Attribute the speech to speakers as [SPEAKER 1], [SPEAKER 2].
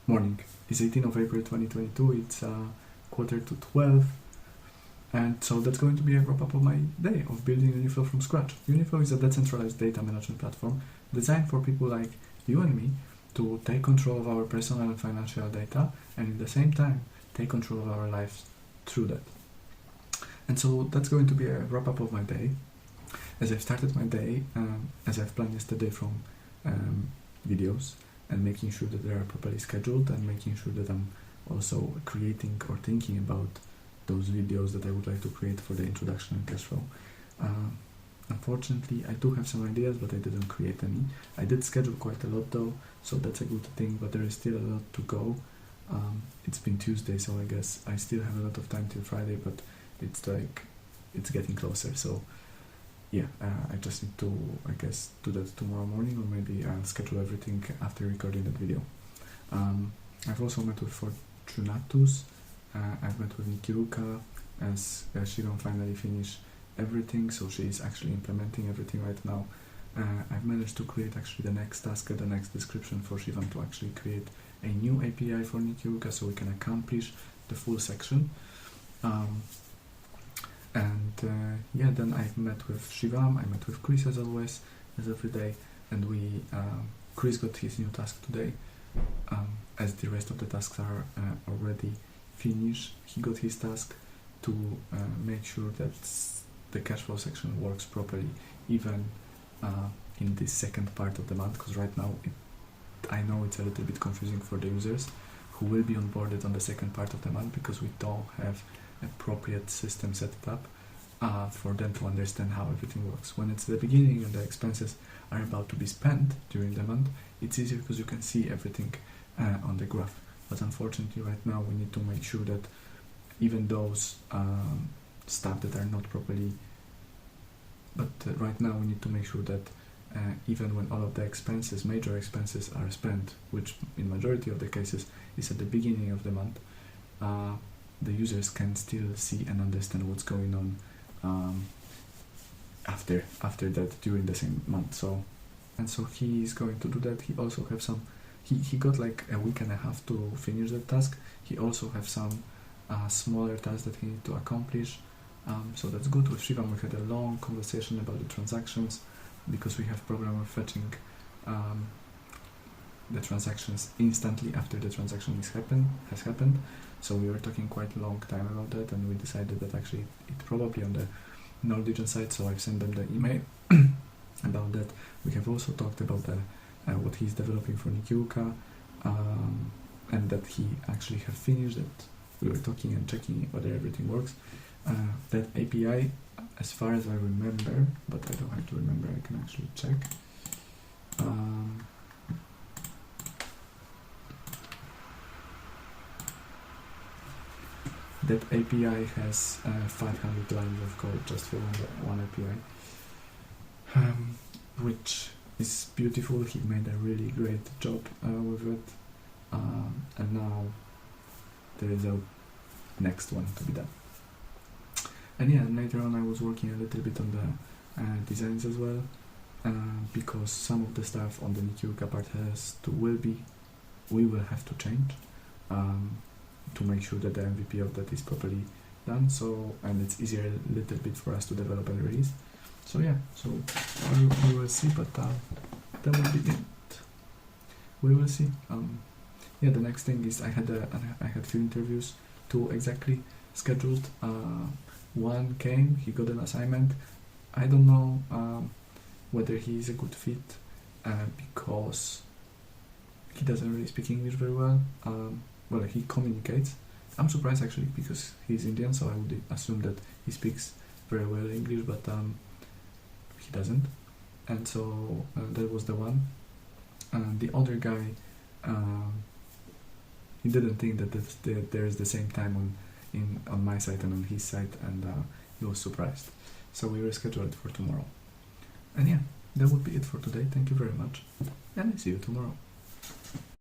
[SPEAKER 1] morning. It's 18th of April 2022, it's quarter to 12, and so that's going to be a wrap-up of my day of building Uniflow from scratch. Uniflow is a decentralized data management platform designed for people like you and me to take control of our personal and financial data, and at the same time take control of our lives through that. And so that's going to be a wrap-up of my day. As I've started my day, as I've planned yesterday from videos, and making sure that they are properly scheduled, and making sure that I'm also creating or thinking about those videos that I would like to create for the introduction and cash flow. Unfortunately, I do have some ideas, but I didn't create any. I did schedule quite a lot though, so that's a good thing, but there is still a lot to go. It's been Tuesday, so I guess I still have a lot of time till Friday, but it's getting closer, so yeah, I just need to, I guess, do that tomorrow morning, or maybe I'll schedule everything after recording that video. I've also met with Fortunatus, I've met with Nikiruka, as she don't finally finish everything, so she's actually implementing everything right now. I've managed to create actually the next task and the next description for Shivam to actually create a new API for Nikiruka so we can accomplish the full section. Yeah, then I've met with Shivam, I met with Chris as always, as every day, and Chris got his new task today, as the rest of the tasks are already finished. He got his task to make sure that the cash flow section works properly, even in the second part of the month, because right now I know it's a little bit confusing for the users who will be onboarded on the second part of the month, because we don't have appropriate system set up for them to understand how everything works. When it's the beginning and the expenses are about to be spent during the month, it's easier because you can see everything on the graph. But unfortunately right now we need to make sure that even those stuff that are not properly, but right now we need to make sure that even when all of the expenses, major expenses, are spent, which in majority of the cases is at the beginning of the month, the users can still see and understand what's going on after that during the same month. So he is going to do that. He also have some, he got like a week and a half to finish that task. He also have some smaller tasks that he need to accomplish. So that's good. With Shivam we had a long conversation about the transactions, because we have problem with fetching the transactions instantly after the transaction has happened. So we were talking quite a long time about that, and we decided that actually it's probably on the Norwegian side, so I've sent them the email about that. We have also talked about what he's developing for Nikiruka, and that he actually have finished it. We were talking and checking whether everything works. That API, as far as I remember, but I don't have to remember, I can actually check. That API has 500 lines of code just for one API, which is beautiful. He made a really great job with it, and now there is a next one to be done. And yeah, later on I was working a little bit on the designs as well, because some of the stuff on the Nikiruka part we will have to change to make sure that the MVP of that is properly done. So, and it's easier a little bit for us to develop and release. So yeah, so we will see, but that will be it. We will see. Yeah, the next thing is I had few interviews, 2 exactly scheduled. One came, he got an assignment. I don't know whether he is a good fit because he doesn't really speak English very well. Well, he communicates. I'm surprised actually, because he's Indian, so I would assume that he speaks very well English, but he doesn't. And so that was the one. The other guy, he didn't think that there is the same time on my side and on his side, and he was surprised. So we rescheduled it for tomorrow. And yeah, that would be it for today. Thank you very much, and I see you tomorrow.